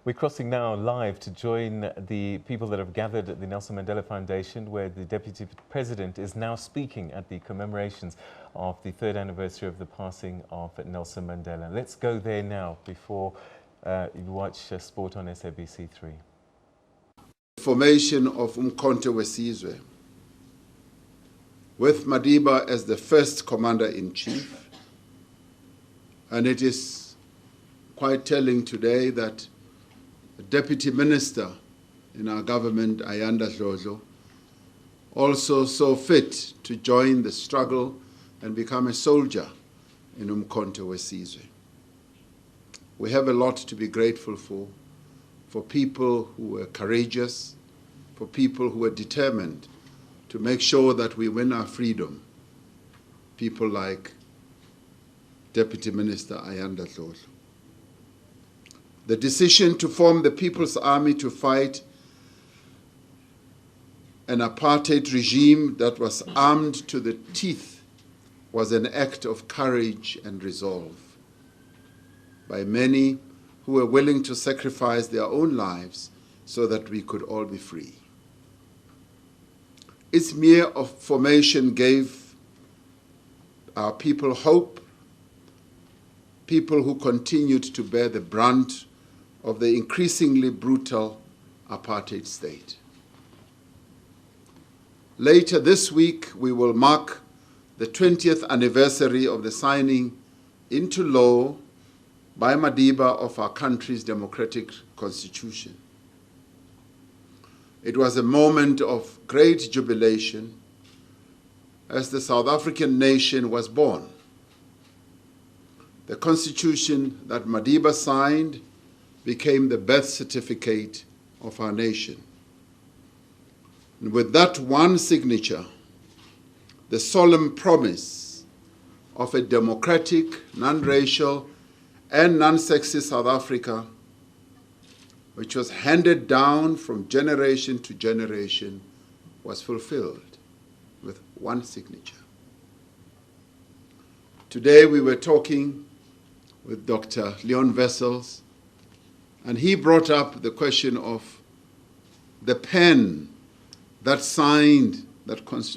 We're crossing now live to join the people that have gathered at the Nelson Mandela Foundation, where the Deputy President is now speaking at the commemorations of the 3rd anniversary of the passing of Nelson Mandela. Let's go there now before you watch sport on SABC 3. Formation of Umkhonto weSizwe, with Madiba as the first Commander-in-Chief. And it is quite telling today that the Deputy Minister in our government, Ayanda Dlodlo, also saw fit to join the struggle and become a soldier in Umkhonto weSizwe. We have a lot to be grateful for people who were courageous, for people who were determined to make sure that we win our freedom. People like Deputy Minister Ayanda Dlodlo. The decision to form the People's Army to fight an apartheid regime that was armed to the teeth was an act of courage and resolve by many who were willing to sacrifice their own lives so that we could all be free. Its mere formation gave our people hope, people who continued to bear the brunt of the increasingly brutal apartheid state. Later this week, we will mark the 20th anniversary of the signing into law by Madiba of our country's democratic constitution. It was a moment of great jubilation as the South African nation was born. The constitution that Madiba signed became the birth certificate of our nation. And with that one signature, the solemn promise of a democratic, non-racial, and non-sexist South Africa, which was handed down from generation to generation, was fulfilled with one signature. Today we were talking with Dr. Leon Wessels, and he brought up the question of the pen that signed,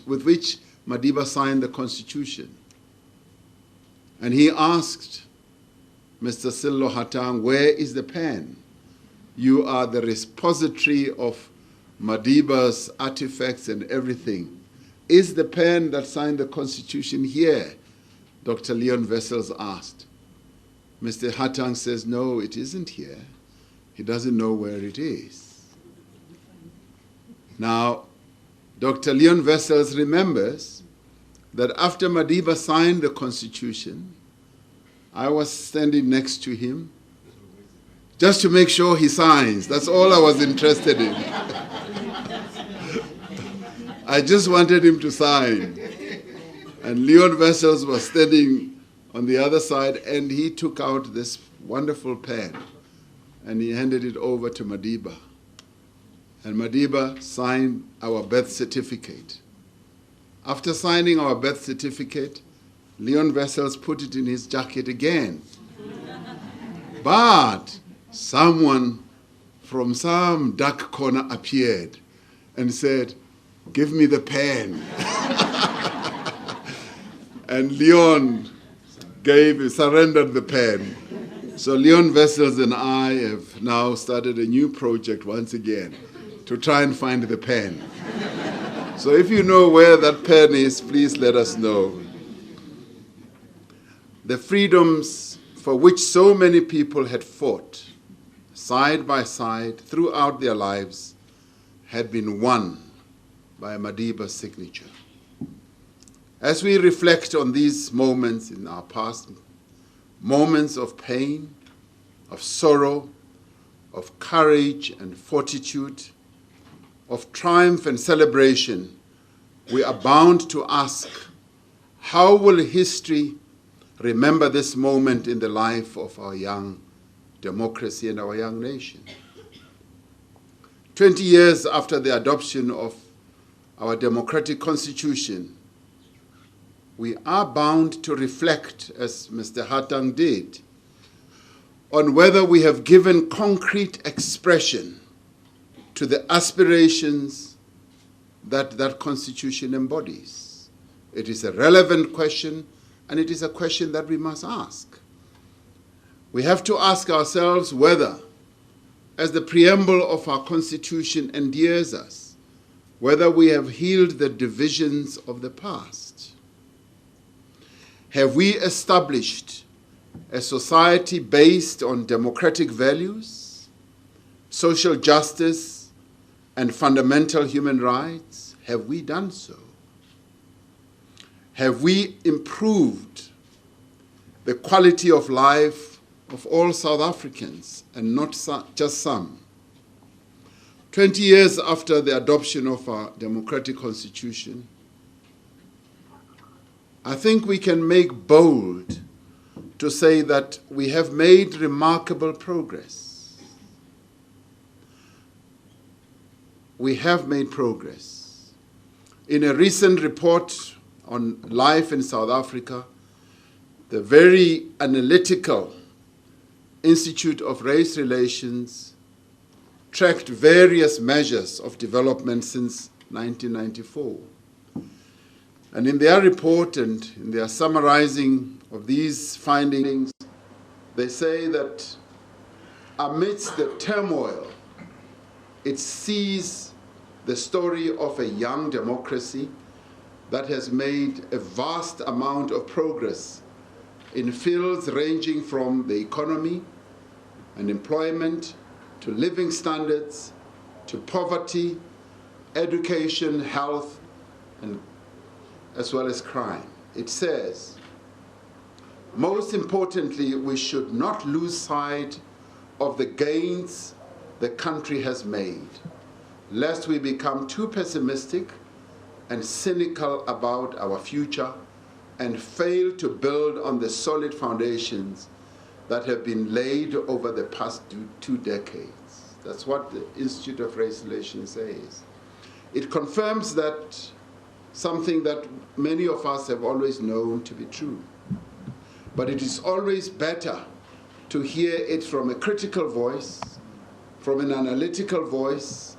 with which Madiba signed the Constitution. And he asked Mr. Cyril Houghton, where is the pen? You are the repository of Madiba's artifacts and everything. Is the pen that signed the Constitution here? Dr. Leon Wessels asked. Mr. Houghton says, no, it isn't here. He doesn't know where it is. Now, Dr. Leon Wessels remembers that after Madiba signed the Constitution, I was standing next to him just to make sure he signs. That's all I was interested in. I just wanted him to sign. And Leon Wessels was standing on the other side, and he took out this wonderful pen, and he handed it over to Madiba. And Madiba signed our birth certificate. After signing our birth certificate, Leon Wessels put it in his jacket again. But someone from some dark corner appeared and said, give me the pen. And Leon surrendered the pen. So Leon Wessels and I have now started a new project once again to try and find the pen. So if you know where that pen is, please let us know. The freedoms for which so many people had fought, side by side, throughout their lives, had been won by Madiba's signature. As we reflect on these moments in our past, moments of pain, of sorrow, of courage and fortitude, of triumph and celebration, we are bound to ask, how will history remember this moment in the life of our young democracy and our young nation? 20 years after the adoption of our democratic constitution, we are bound to reflect, as Mr. Houghton did, on whether we have given concrete expression to the aspirations that that Constitution embodies. It is a relevant question, and it is a question that we must ask. We have to ask ourselves whether, as the preamble of our Constitution endears us, whether we have healed the divisions of the past. Have we established a society based on democratic values, social justice, and fundamental human rights? Have we done so? Have we improved the quality of life of all South Africans, and not just some? 20 years after the adoption of our democratic constitution, I think we can make bold to say that we have made remarkable progress. We have made progress. In a recent report on life in South Africa, the very analytical Institute of Race Relations tracked various measures of development since 1994. And in their report and in their summarizing of these findings, they say that amidst the turmoil, it sees the story of a young democracy that has made a vast amount of progress in fields ranging from the economy and employment to living standards, to poverty, education, health, and as well as crime. It says, most importantly, we should not lose sight of the gains the country has made, lest we become too pessimistic and cynical about our future and fail to build on the solid foundations that have been laid over the past 2 decades. That's what the Institute of Race Relations says. It confirms that something that many of us have always known to be true. But it is always better to hear it from a critical voice, from an analytical voice,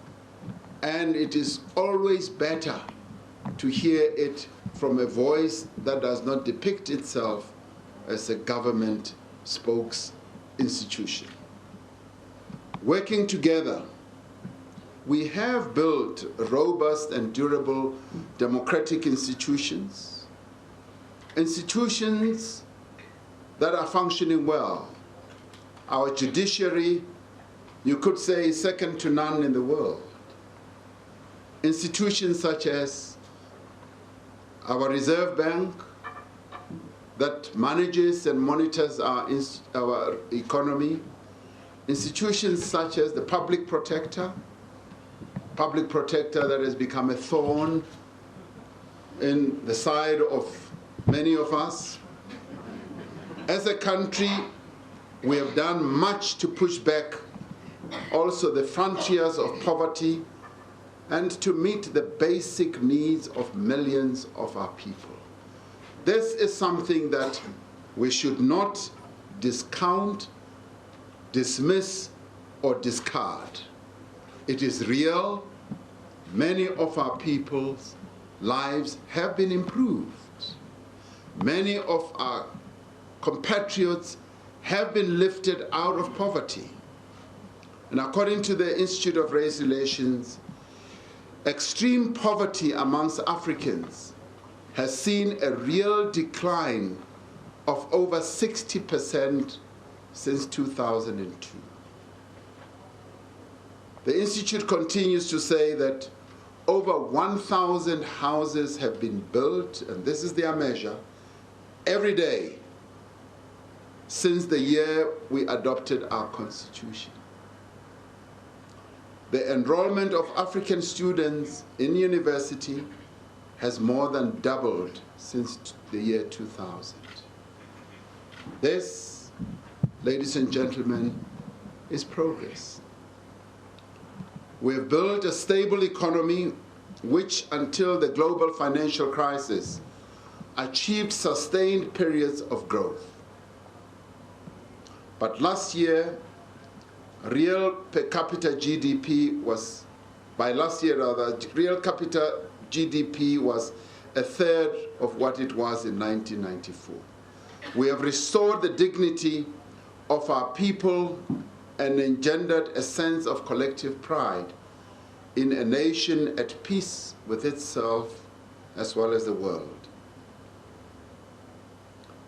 and it is always better to hear it from a voice that does not depict itself as a government spokes institution. Working together, we have built robust and durable democratic institutions, institutions that are functioning well. Our judiciary, you could say, is second to none in the world. Institutions such as our Reserve Bank that manages and monitors our economy, institutions such as the Public Protector that has become a thorn in the side of many of us. As a country, we have done much to push back also the frontiers of poverty and to meet the basic needs of millions of our people. This is something that we should not discount, dismiss, or discard. It is real. Many of our people's lives have been improved. Many of our compatriots have been lifted out of poverty. And according to the Institute of Race Relations, extreme poverty amongst Africans has seen a real decline of over 60% since 2002. The Institute continues to say that over 1,000 houses have been built, and this is their measure, every day since the year we adopted our Constitution. The enrollment of African students in university has more than doubled since the year 2000. This, ladies and gentlemen, is progress. We have built a stable economy which, until the global financial crisis, achieved sustained periods of growth. But last year, real per capita GDP was, by last year rather, real capita GDP was a third of what it was in 1994. We have restored the dignity of our people and engendered a sense of collective pride in a nation at peace with itself as well as the world.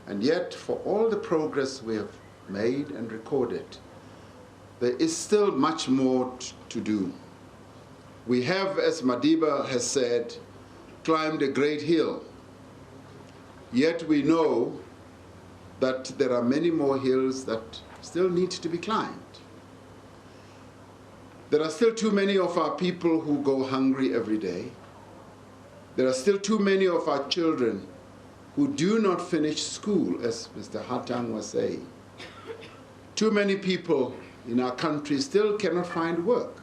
And yet, for all the progress we have made and recorded, there is still much more to do. We have, as Madiba has said, climbed a great hill, yet we know that there are many more hills that still need to be climbed. There are still too many of our people who go hungry every day. There are still too many of our children who do not finish school, as Mr. Houghton was saying. Too many people in our country still cannot find work.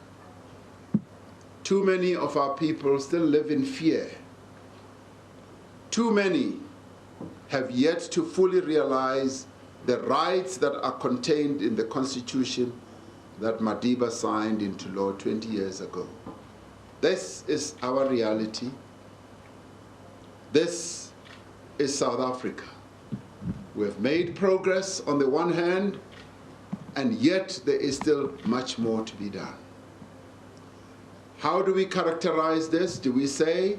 Too many of our people still live in fear. Too many have yet to fully realize the rights that are contained in the Constitution that Madiba signed into law 20 years ago. This is our reality. This is South Africa. We have made progress on the one hand, and yet there is still much more to be done. How do we characterize this? Do we say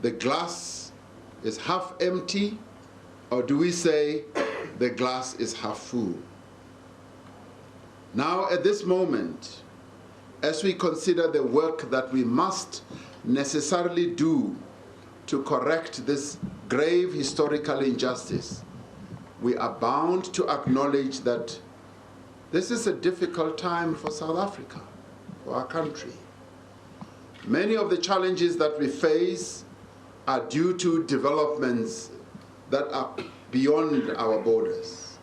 the glass is half empty, or do we say the glass is half full? Now, at this moment, as we consider the work that we must necessarily do to correct this grave historical injustice, we are bound to acknowledge that this is a difficult time for South Africa, for our country. Many of the challenges that we face are due to developments that are beyond our borders.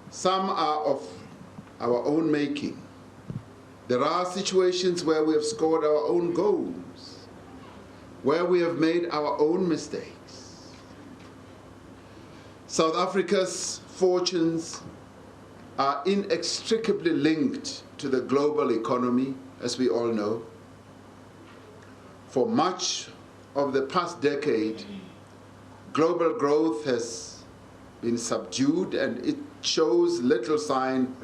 Some are of our own making. There are situations where we have scored our own goals, where we have made our own mistakes. South Africa's fortunes are inextricably linked to the global economy, as we all know. For much of the past decade, global growth has been subdued, and it shows little sign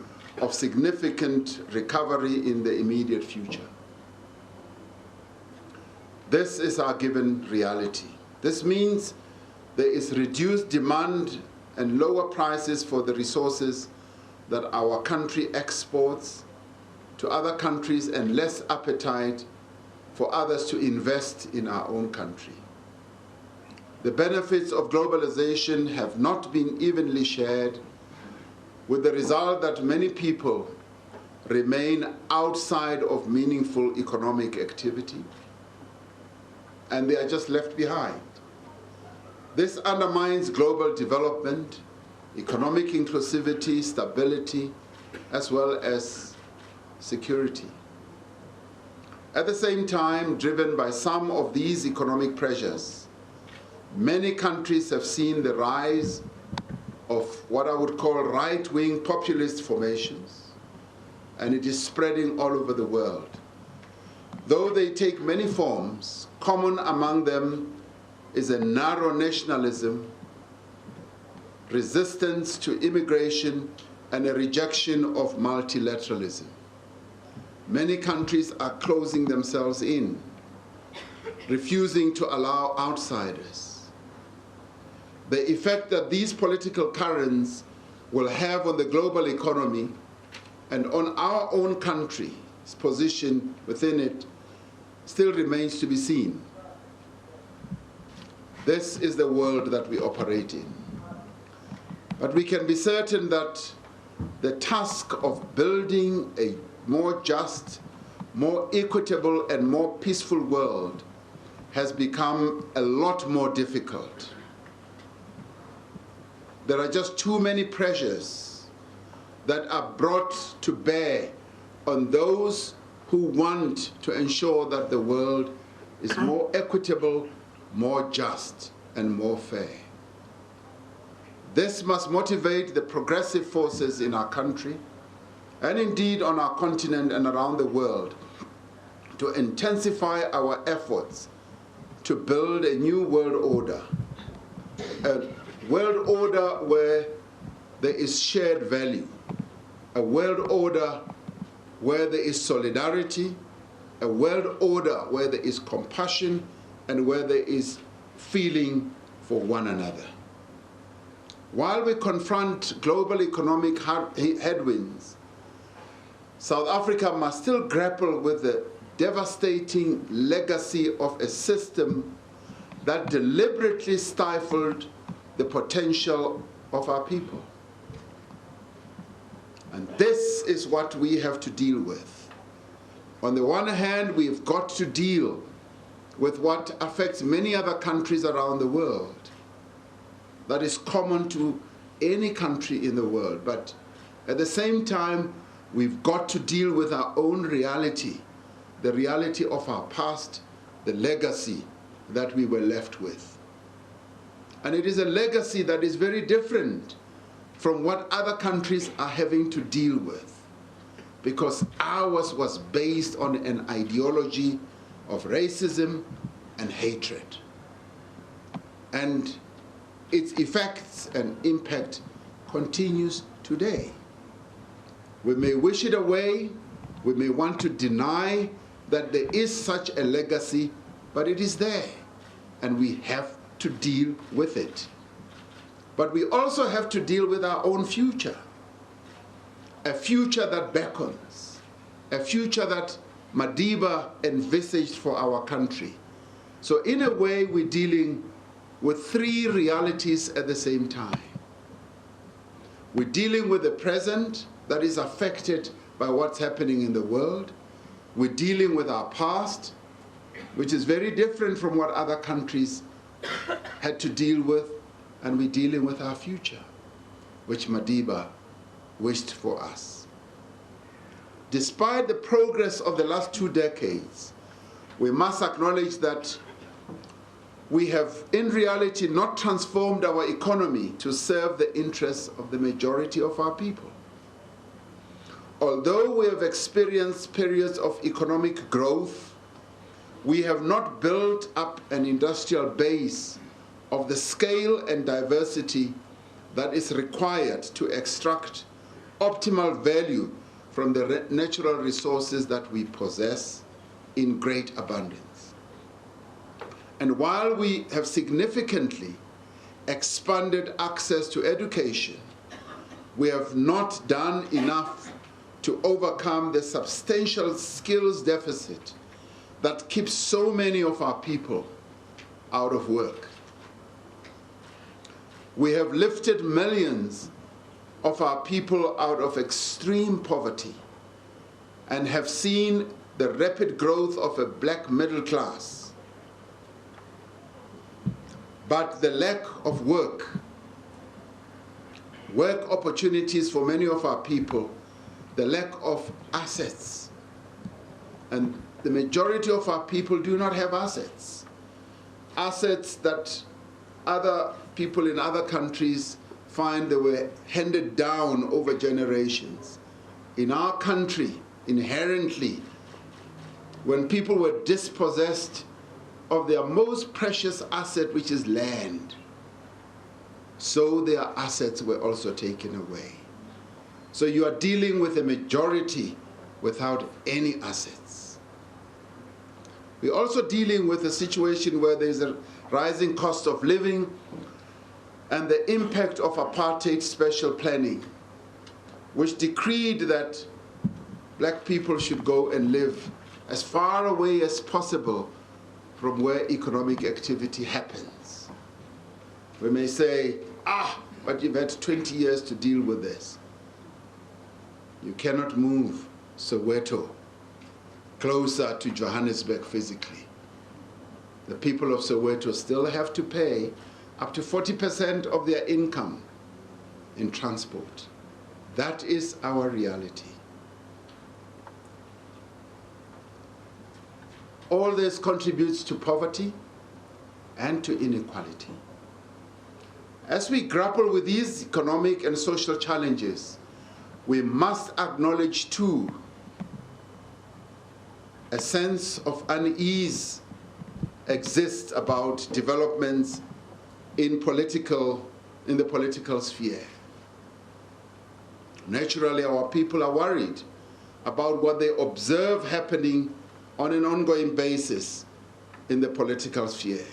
of significant recovery in the immediate future. This is our given reality. This means there is reduced demand and lower prices for the resources that our country exports to other countries, and less appetite for others to invest in our own country. The benefits of globalization have not been evenly shared, with the result that many people remain outside of meaningful economic activity, and they are just left behind. This undermines global development, economic inclusivity, stability, as well as security. At the same time, driven by some of these economic pressures, many countries have seen the rise of what I would call right-wing populist formations, and it is spreading all over the world. Though they take many forms, common among them is a narrow nationalism, resistance to immigration, and a rejection of multilateralism. Many countries are closing themselves in, refusing to allow outsiders. The effect that these political currents will have on the global economy and on our own country's position within it still remains to be seen. This is the world that we operate in. But we can be certain that the task of building a more just, more equitable, and more peaceful world has become a lot more difficult. There are just too many pressures that are brought to bear on those who want to ensure that the world is more equitable, more just, and more fair. This must motivate the progressive forces in our country, and indeed on our continent and around the world, to intensify our efforts to build a new world order. A world order where there is shared value. A world order where there is solidarity. A world order where there is compassion and where there is feeling for one another. While we confront global economic headwinds, South Africa must still grapple with the devastating legacy of a system that deliberately stifled the potential of our people. And this is what we have to deal with. On the one hand, we've got to deal with what affects many other countries around the world. That is common to any country in the world. But at the same time, we've got to deal with our own reality, the reality of our past, the legacy that we were left with. And it is a legacy that is very different from what other countries are having to deal with, because ours was based on an ideology of racism and hatred. And its effects and impact continues today. We may wish it away, we may want to deny that there is such a legacy, but it is there, and we have to deal with it. But we also have to deal with our own future, a future that beckons, a future that Madiba envisaged for our country. So in a way, we're dealing with three realities at the same time. We're dealing with the present that is affected by what's happening in the world. We're dealing with our past, which is very different from what other countries had to deal with, and we're dealing with our future, which Madiba wished for us. Despite the progress of the last 2 decades, we must acknowledge that we have, in reality, not transformed our economy to serve the interests of the majority of our people. Although we have experienced periods of economic growth, we have not built up an industrial base of the scale and diversity that is required to extract optimal value from the natural resources that we possess in great abundance. And while we have significantly expanded access to education, we have not done enough to overcome the substantial skills deficit that keeps so many of our people out of work. We have lifted millions of our people out of extreme poverty and have seen the rapid growth of a black middle class. But the lack of work opportunities for many of our people, the lack of assets, and the majority of our people do not have assets. Assets that other people in other countries find they were handed down over generations. In our country, inherently, when people were dispossessed of their most precious asset, which is land, so their assets were also taken away. So you are dealing with a majority without any assets. We're also dealing with a situation where there's a rising cost of living and the impact of apartheid special planning, which decreed that black people should go and live as far away as possible from where economic activity happens. We may say, but you've had 20 years to deal with this. You cannot move Soweto closer to Johannesburg physically. The people of Soweto still have to pay up to 40% of their income in transport. That is our reality. All this contributes to poverty and to inequality. As we grapple with these economic and social challenges, we must acknowledge too a sense of unease exists about developments in the political sphere. Naturally, our people are worried about what they observe happening on an ongoing basis in the political sphere.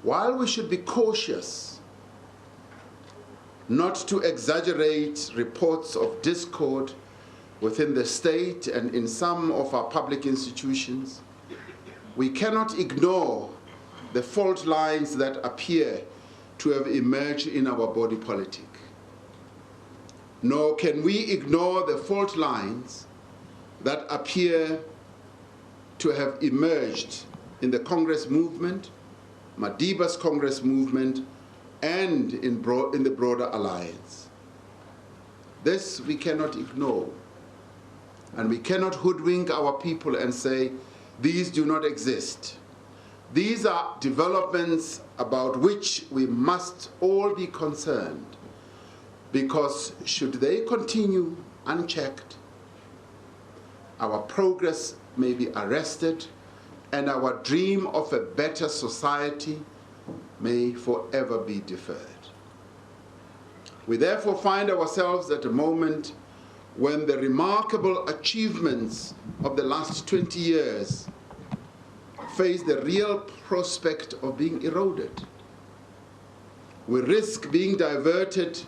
While we should be cautious not to exaggerate reports of discord within the state and in some of our public institutions, we cannot ignore the fault lines that appear to have emerged in our body politic. Nor can we ignore the fault lines that appear to have emerged in the Congress movement, Madiba's Congress movement, and in the broader alliance. This we cannot ignore, and we cannot hoodwink our people and say, these do not exist. These are developments about which we must all be concerned, because should they continue unchecked, our progress may be arrested and our dream of a better society may forever be deferred. We therefore find ourselves at a moment when the remarkable achievements of the last 20 years face the real prospect of being eroded. We risk being diverted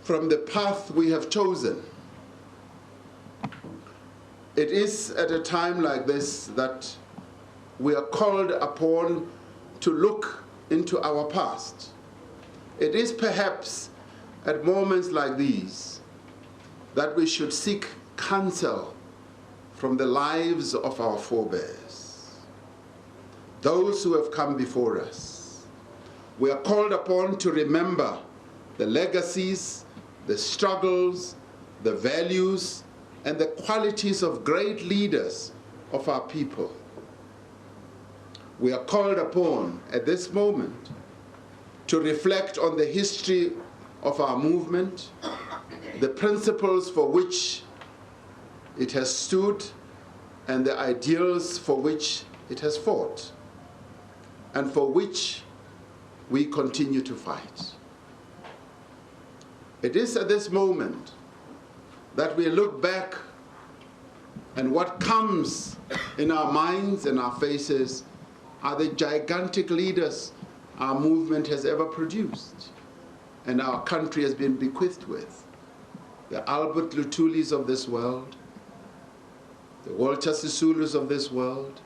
from the path we have chosen. It is at a time like this that we are called upon to look into our past. It is perhaps at moments like these that we should seek counsel from the lives of our forebears, those who have come before us. We are called upon to remember the legacies, the struggles, the values, and the qualities of great leaders of our people. We are called upon at this moment to reflect on the history of our movement, the principles for which it has stood, and the ideals for which it has fought, and for which we continue to fight. It is at this moment that we look back, and what comes in our minds and our faces are the gigantic leaders our movement has ever produced and our country has been bequeathed with. The Albert Lutulis of this world, the Walter Sisulus of this world,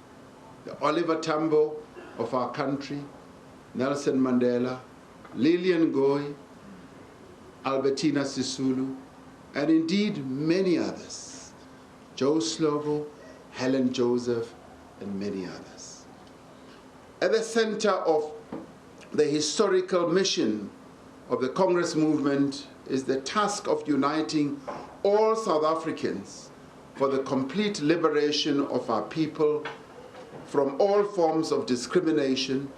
the Oliver Tambo of our country, Nelson Mandela, Lillian Ngoyi, Albertina Sisulu, and indeed many others, Joe Slovo, Helen Joseph, and many others. At the center of the historical mission of the Congress movement is the task of uniting all South Africans for the complete liberation of our people from all forms of discrimination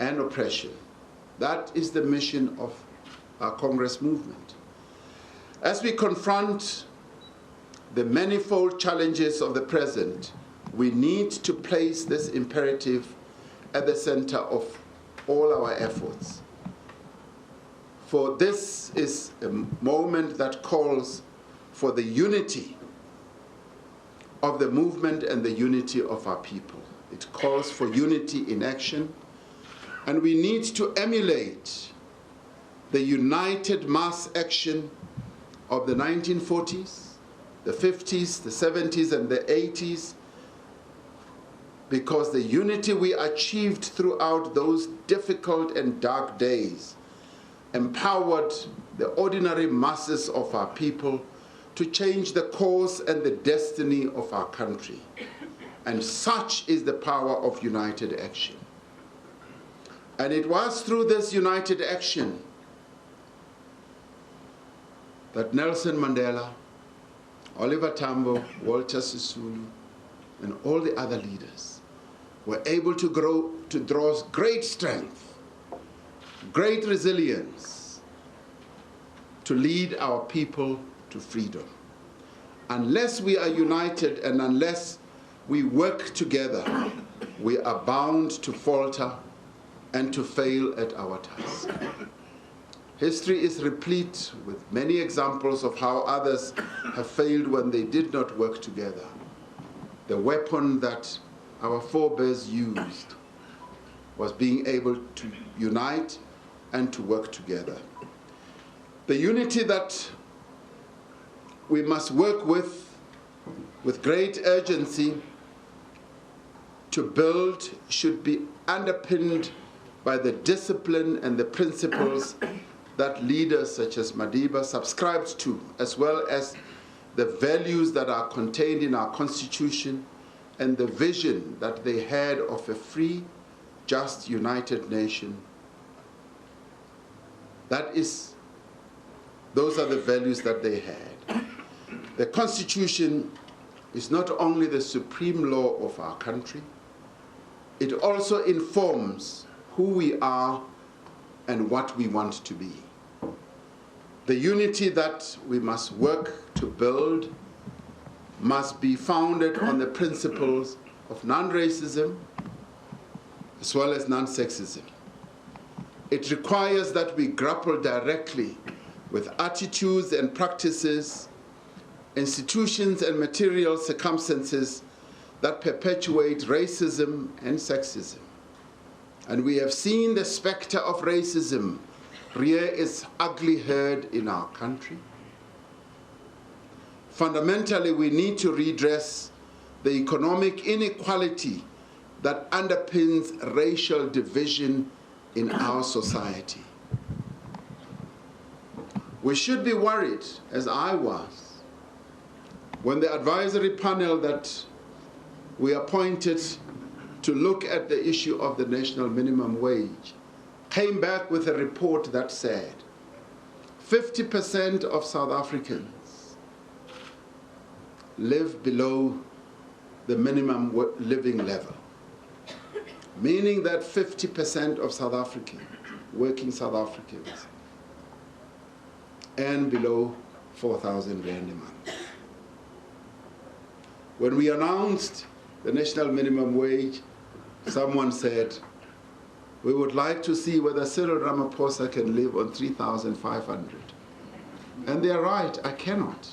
and oppression. That is the mission of our Congress movement. As we confront the manifold challenges of the present, we need to place this imperative at the center of all our efforts. For this is a moment that calls for the unity of the movement and the unity of our people. It calls for unity in action, and we need to emulate the united mass action of the 1940s, the 50s, the 70s, and the 80s, because the unity we achieved throughout those difficult and dark days empowered the ordinary masses of our people to change the course and the destiny of our country. And such is the power of united action. And it was through this united action that Nelson Mandela, Oliver Tambo, Walter Sisulu, and all the other leaders were able to draw great strength great resilience to lead our people to freedom. Unless we are united and unless we work together, we are bound to falter and to fail at our task. History is replete with many examples of how others have failed when they did not work together. The weapon that our forebears used was being able to unite and to work together. The unity that we must work with great urgency to build should be underpinned by the discipline and the principles that leaders such as Madiba subscribed to, as well as the values that are contained in our Constitution and the vision that they had of a free, just, united nation. Those are the values that they had. The Constitution is not only the supreme law of our country, it also informs who we are and what we want to be. The unity that we must work to build must be founded on the principles of non-racism as well as non-sexism. It requires that we grapple directly with attitudes and practices, institutions and material circumstances that perpetuate racism and sexism. And we have seen the specter of racism rear its ugly head in our country. Fundamentally, we need to redress the economic inequality that underpins racial division in our society. We should be worried, as I was, when the advisory panel that we appointed to look at the issue of the national minimum wage came back with a report that said 50% of South Africans live below the minimum living level, meaning that 50% of South Africans, working South Africans, earn below 4,000 rand a month. When we announced the national minimum wage, someone said, we would like to see whether Cyril Ramaphosa can live on 3,500. And they're right, I cannot.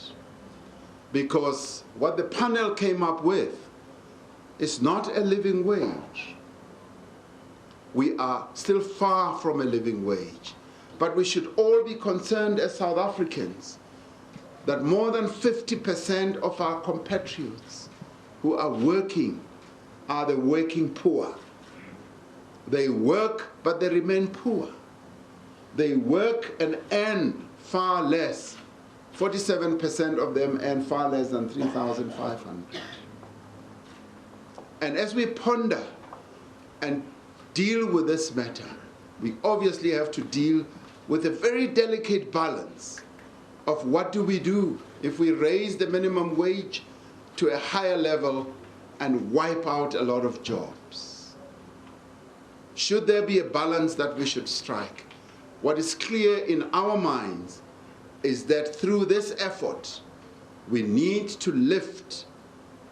Because what the panel came up with is not a living wage. We are still far from a living wage. But we should all be concerned as South Africans that more than 50% of our compatriots who are working are the working poor. They work, but they remain poor. They work and earn far less. 47% of them earn far less than 3,500. And as we ponder and deal with this matter, we obviously have to deal with a very delicate balance of what do we do if we raise the minimum wage to a higher level and wipe out a lot of jobs. Should there be a balance that we should strike? What is clear in our minds is that through this effort, we need to lift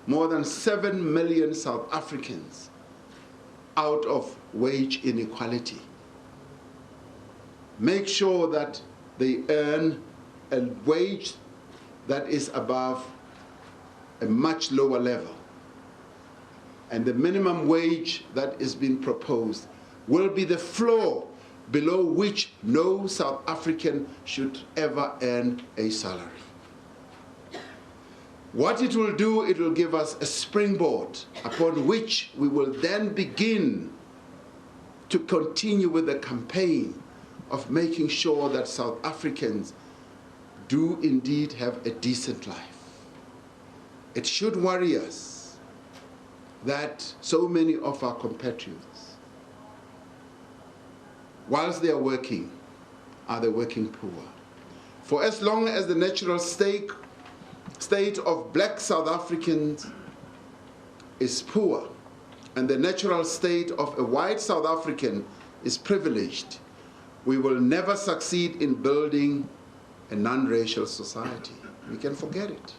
more than 7 million South Africans out of wage inequality. Make sure that they earn a wage that is above a much lower level. And the minimum wage that is being proposed will be the floor below which no South African should ever earn a salary. What it will do, it will give us a springboard upon which we will then begin to continue with the campaign of making sure that South Africans do indeed have a decent life. It should worry us that so many of our compatriots, whilst they are working the working poor. For as long as the natural state of black South Africans is poor and the natural state of a white South African is privileged, we will never succeed in building a non-racial society. We can forget it.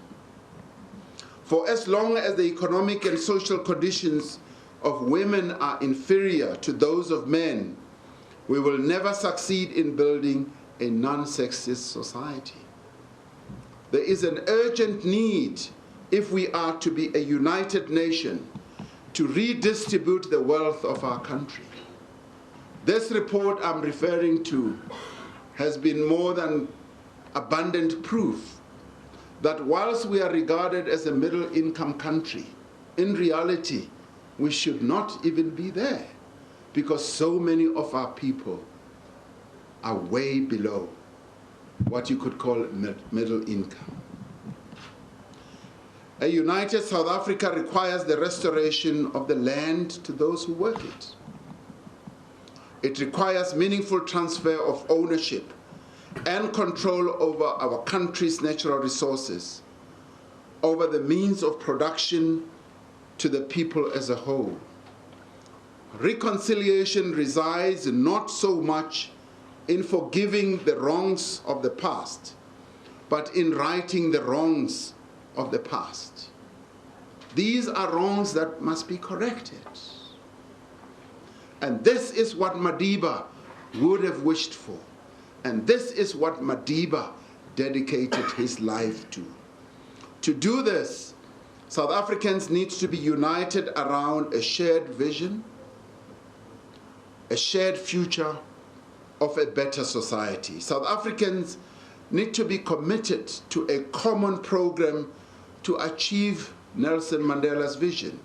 For as long as the economic and social conditions of women are inferior to those of men, we will never succeed in building a non-sexist society. There is an urgent need, if we are to be a united nation, to redistribute the wealth of our country. This report I'm referring to has been more than abundant proof that whilst we are regarded as a middle-income country, in reality, we should not even be there, because so many of our people are way below what you could call middle income. A united South Africa requires the restoration of the land to those who work it. It requires meaningful transfer of ownership and control over our country's natural resources, over the means of production to the people as a whole. Reconciliation resides not so much in forgiving the wrongs of the past, but in righting the wrongs of the past. These are wrongs that must be corrected. And this is what Madiba would have wished for. And this is what Madiba dedicated his life to. To do this, South Africans need to be united around a shared vision, a shared future of a better society. South Africans need to be committed to a common program to achieve Nelson Mandela's vision.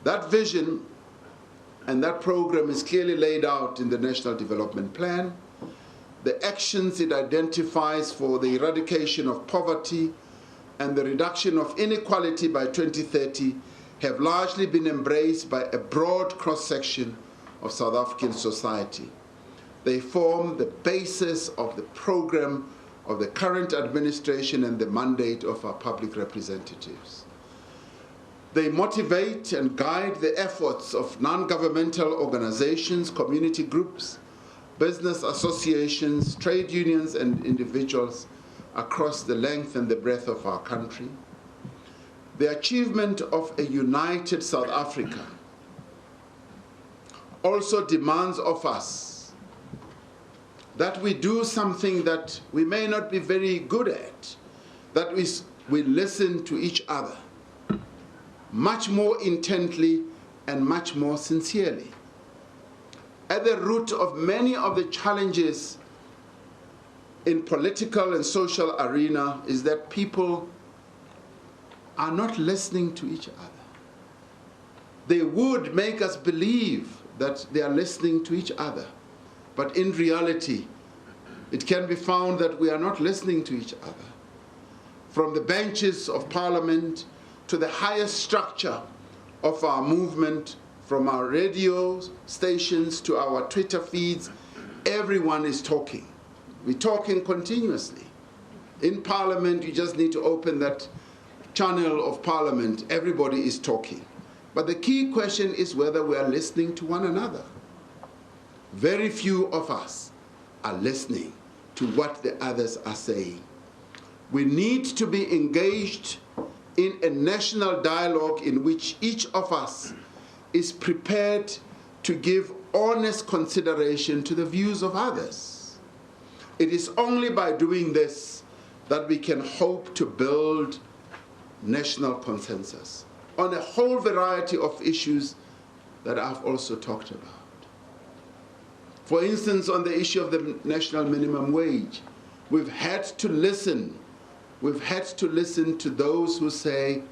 That vision and that program is clearly laid out in the National Development Plan. The actions it identifies for the eradication of poverty and the reduction of inequality by 2030 have largely been embraced by a broad cross-section of South African society. They form the basis of the program of the current administration and the mandate of our public representatives. They motivate and guide the efforts of non-governmental organizations, community groups, business associations, trade unions, and individuals across the length and the breadth of our country. The achievement of a united South Africa also demands of us that we do something that we may not be very good at, that we listen to each other much more intently and much more sincerely. At the root of many of the challenges in political and social arena is that people are not listening to each other. They would make us believe that they are listening to each other, but in reality, it can be found that we are not listening to each other. From the benches of Parliament to the highest structure of our movement, from our radio stations to our Twitter feeds, everyone is talking. We're talking continuously. In Parliament, you just need to open that channel of Parliament. Everybody is talking. But the key question is whether we are listening to one another. Very few of us are listening to what the others are saying. We need to be engaged in a national dialogue in which each of us is prepared to give honest consideration to the views of others. It is only by doing this that we can hope to build national consensus on a whole variety of issues that I've also talked about. For instance, on the issue of the national minimum wage, we've had to listen to those who say,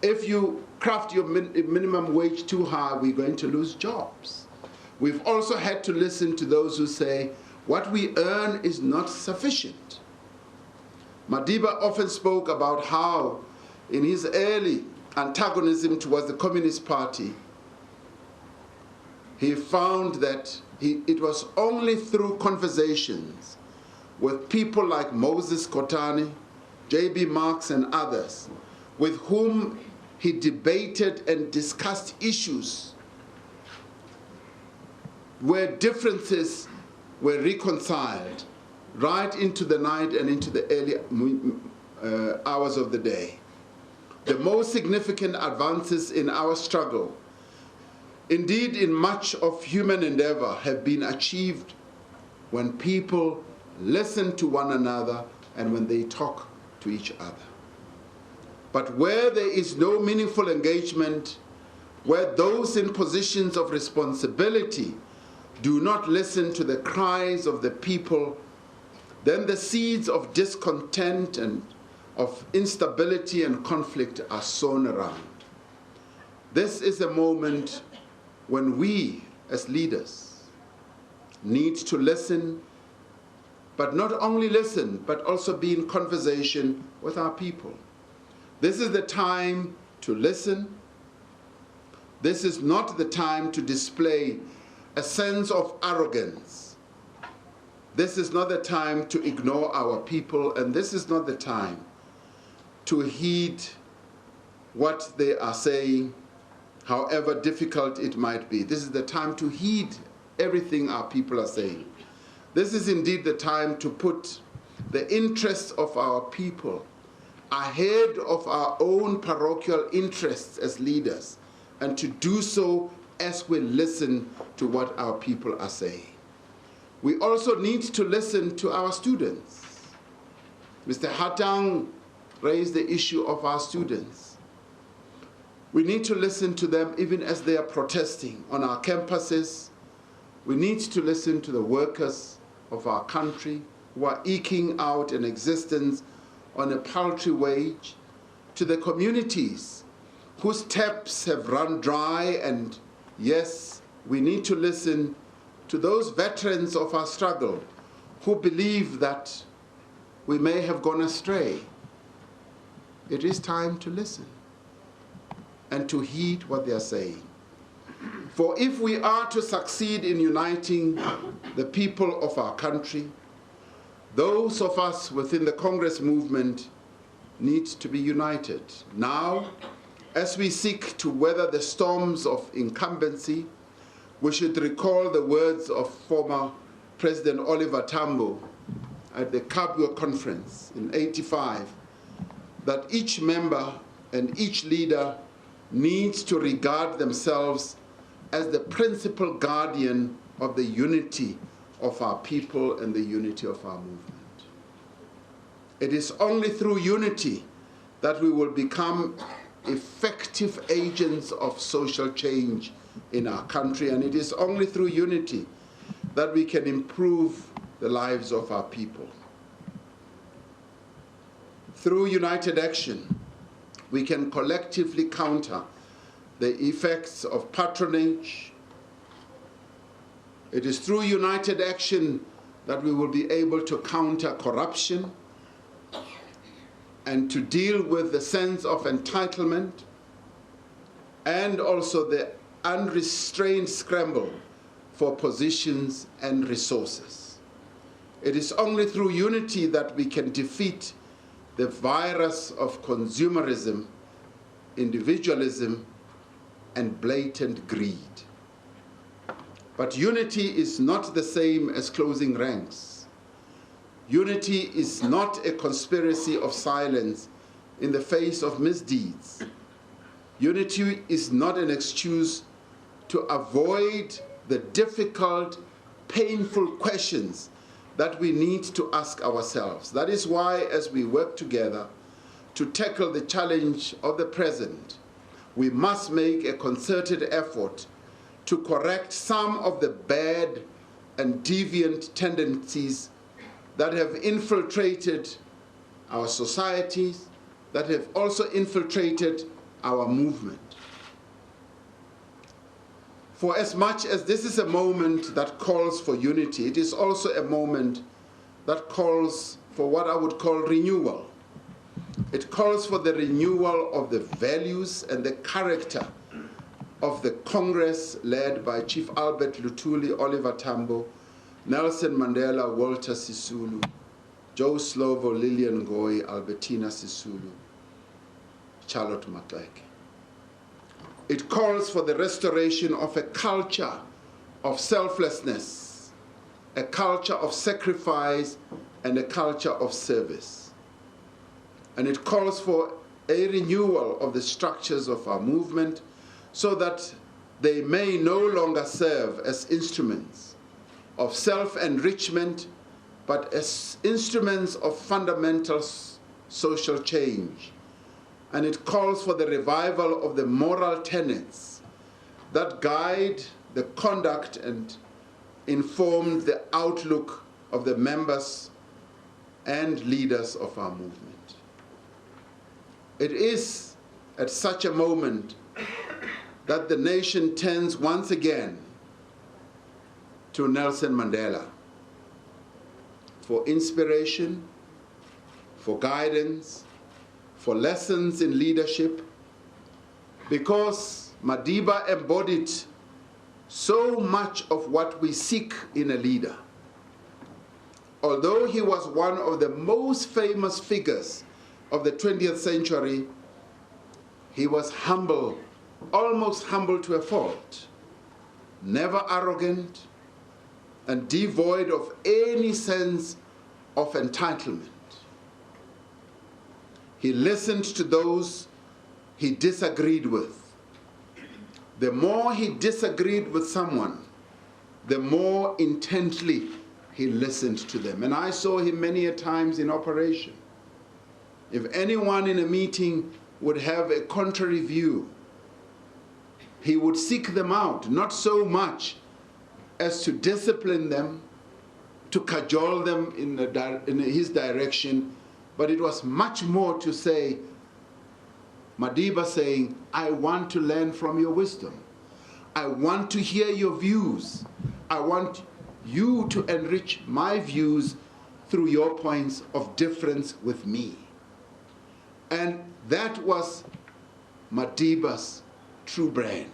if you craft your minimum wage too high, we're going to lose jobs. We've also had to listen to those who say, what we earn is not sufficient. Madiba often spoke about how, in his early antagonism towards the Communist Party, he found that it was only through conversations with people like Moses Kotane, J.B. Marks, and others, with whom he debated and discussed issues where differences were reconciled right into the night and into the early hours of the day. The most significant advances in our struggle, indeed in much of human endeavor, have been achieved when people listen to one another and when they talk to each other. But where there is no meaningful engagement, where those in positions of responsibility do not listen to the cries of the people, then the seeds of discontent and of instability and conflict are sown around. This is a moment when we, as leaders, need to listen, but not only listen, but also be in conversation with our people. This is the time to listen. This is not the time to display a sense of arrogance. This is not the time to ignore our people, and this is not the time to heed what they are saying, however difficult it might be. This is the time to heed everything our people are saying. This is indeed the time to put the interests of our people ahead of our own parochial interests as leaders, and to do so as we listen to what our people are saying. We also need to listen to our students. Mr. Houghton raised the issue of our students. We need to listen to them even as they are protesting on our campuses. We need to listen to the workers of our country who are eking out an existence on a paltry wage, to the communities whose taps have run dry, and yes, we need to listen to those veterans of our struggle who believe that we may have gone astray. It is time to listen and to heed what they are saying. For if we are to succeed in uniting the people of our country, those of us within the Congress movement need to be united. Now, as we seek to weather the storms of incumbency, we should recall the words of former President Oliver Tambo at the Kabwe conference in '85, that each member and each leader needs to regard themselves as the principal guardian of the unity of our people and the unity of our movement. It is only through unity that we will become effective agents of social change in our country, and it is only through unity that we can improve the lives of our people. Through united action, we can collectively counter the effects of patronage. It is through united action that we will be able to counter corruption and to deal with the sense of entitlement and also the unrestrained scramble for positions and resources. It is only through unity that we can defeat the virus of consumerism, individualism, and blatant greed. But unity is not the same as closing ranks. Unity is not a conspiracy of silence in the face of misdeeds. Unity is not an excuse to avoid the difficult, painful questions that we need to ask ourselves. That is why, as we work together to tackle the challenge of the present, we must make a concerted effort to correct some of the bad and deviant tendencies that have infiltrated our societies, that have also infiltrated our movement. For as much as this is a moment that calls for unity, it is also a moment that calls for what I would call renewal. It calls for the renewal of the values and the character of the Congress led by Chief Albert Luthuli, Oliver Tambo, Nelson Mandela, Walter Sisulu, Joe Slovo, Lillian Ngoyi, Albertina Sisulu, Charlotte Maxeke. It calls for the restoration of a culture of selflessness a culture of sacrifice, and a culture of service. And it calls for a renewal of the structures of our movement so that they may no longer serve as instruments of self-enrichment, but as instruments of fundamental social change. And it calls for the revival of the moral tenets that guide the conduct and inform the outlook of the members and leaders of our movement. It is at such a moment that the nation turns once again to Nelson Mandela for inspiration, for guidance, for lessons in leadership, because Madiba embodied so much of what we seek in a leader. Although he was one of the most famous figures of the 20th century, he was humble, almost humble to a fault, never arrogant, and devoid of any sense of entitlement. He listened to those he disagreed with. The more he disagreed with someone, the more intently he listened to them. And I saw him many a times in operation. If anyone in a meeting would have a contrary view, he would seek them out, not so much as to discipline them, to cajole them in his direction, but it was much more to say, Madiba saying, I want to learn from your wisdom. I want to hear your views. I want you to enrich my views through your points of difference with me. And that was Madiba's true brand.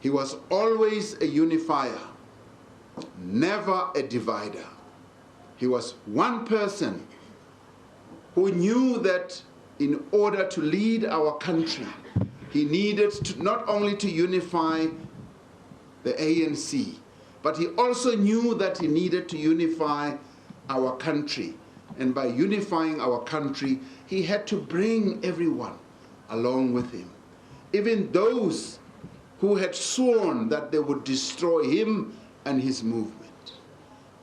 He was always a unifier, never a divider. He was one person who knew that in order to lead our country, he needed to not only to unify the ANC, but he also knew that he needed to unify our country. And by unifying our country, he had to bring everyone along with him, even those who had sworn that they would destroy him and his movement.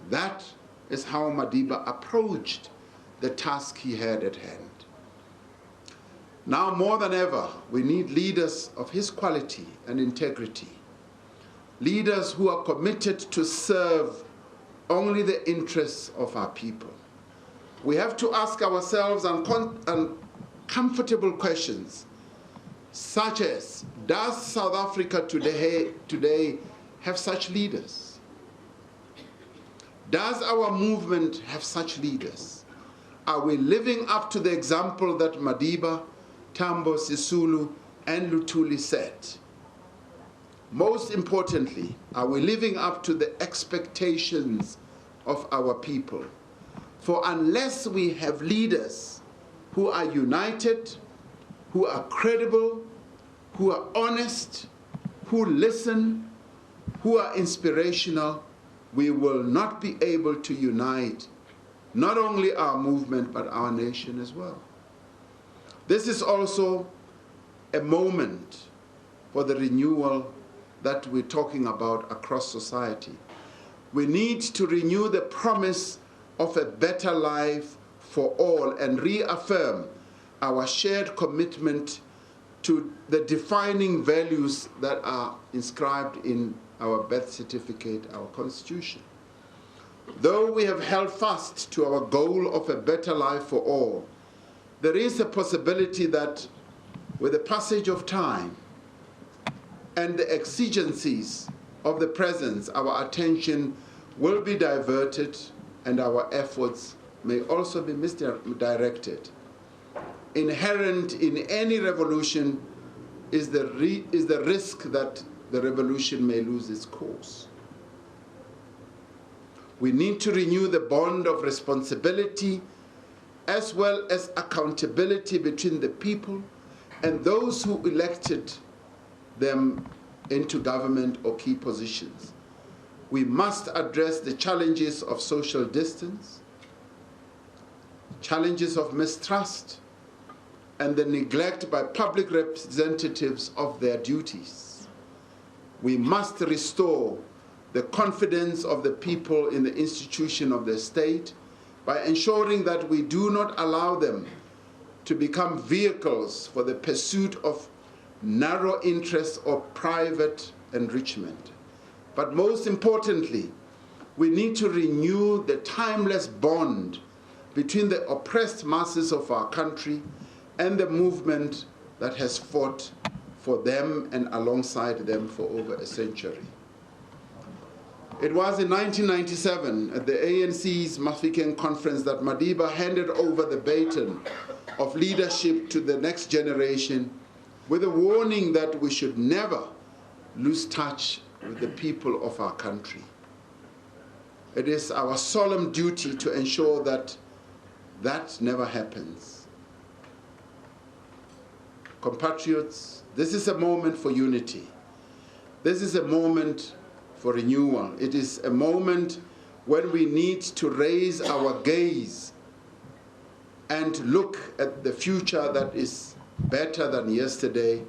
That is how Madiba approached the task he had at hand. Now more than ever, we need leaders of his quality and integrity, leaders who are committed to serve only the interests of our people. We have to ask ourselves uncomfortable questions, such as, does South Africa today have such leaders? Does our movement have such leaders? Are we living up to the example that Madiba, Tambo, Sisulu, and Luthuli set? Most importantly, are we living up to the expectations of our people? For unless we have leaders who are united, who are credible, who are honest, who listen, who are inspirational, we will not be able to unite not only our movement, but our nation as well. This is also a moment for the renewal that we're talking about across society. We need to renew the promise of a better life for all and reaffirm our shared commitment to the defining values that are inscribed in our birth certificate, our constitution. Though we have held fast to our goal of a better life for all, there is a possibility that with the passage of time and the exigencies of the present, our attention will be diverted and our efforts may also be misdirected. Inherent in any revolution is the risk that the revolution may lose its course. We need to renew the bond of responsibility as well as accountability between the people and those who elected them into government or key positions. We must address the challenges of social distance, challenges of mistrust, and the neglect by public representatives of their duties. We must restore the confidence of the people in the institution of the state by ensuring that we do not allow them to become vehicles for the pursuit of narrow interests or private enrichment. But most importantly, we need to renew the timeless bond between the oppressed masses of our country and the movement that has fought for them and alongside them for over a century. It was in 1997 at the ANC's Mafikeng conference that Madiba handed over the baton of leadership to the next generation with a warning that we should never lose touch with the people of our country. It is our solemn duty to ensure that that never happens. Compatriots, this is a moment for unity. This is a moment for renewal. It is a moment when we need to raise our gaze and look at the future that is better than yesterday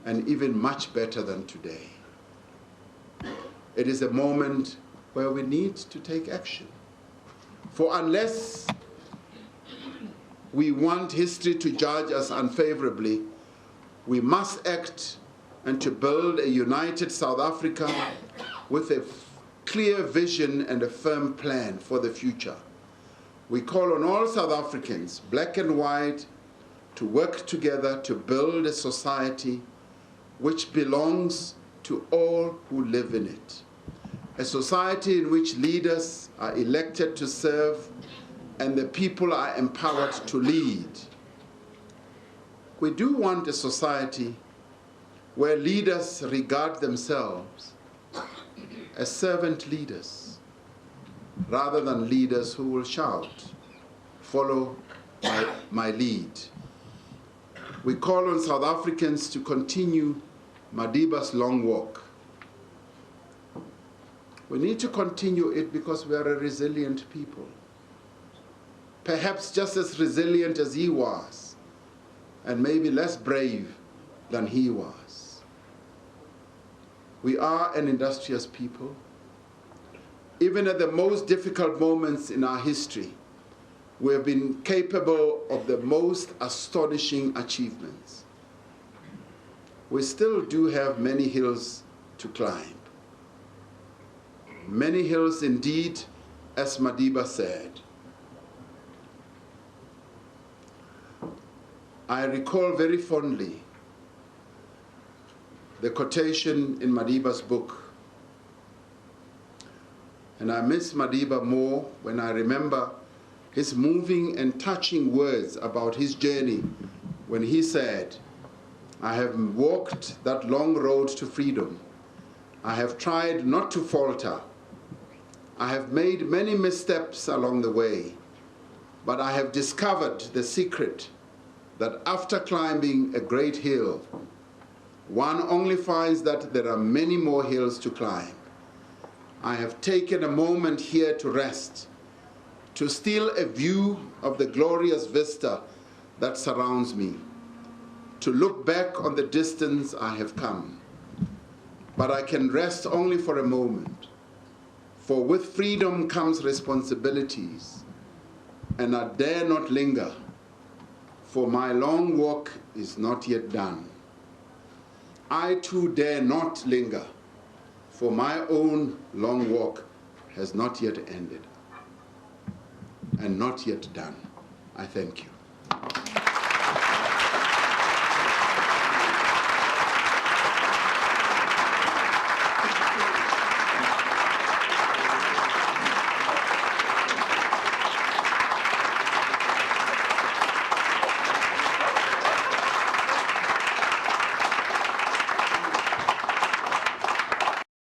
and even much better than today. It is a moment where we need to take action. For unless we want history to judge us unfavorably, we must act and to build a united South Africa with a clear vision and a firm plan for the future. We call on all South Africans, black and white, to work together to build a society which belongs to all who live in it. A society in which leaders are elected to serve and the people are empowered to lead. We do want a society where leaders regard themselves as servant leaders rather than leaders who will shout, "Follow my lead." We call on South Africans to continue Madiba's long walk. We need to continue it because we are a resilient people. Perhaps just as resilient as he was, and maybe less brave than he was. We are an industrious people. Even at the most difficult moments in our history, we have been capable of the most astonishing achievements. We still do have many hills to climb. Many hills indeed, as Madiba said. I recall very fondly the quotation in Madiba's book. And I miss Madiba more when I remember his moving and touching words about his journey when he said, "I have walked that long road to freedom. I have tried not to falter. I have made many missteps along the way, but I have discovered the secret that after climbing a great hill, one only finds that there are many more hills to climb. I have taken a moment here to rest, to steal a view of the glorious vista that surrounds me, to look back on the distance I have come. But I can rest only for a moment, for with freedom comes responsibilities, and I dare not linger, for my long walk is not yet done. I too dare not linger, for my own long walk has not yet ended and not yet done." I thank you.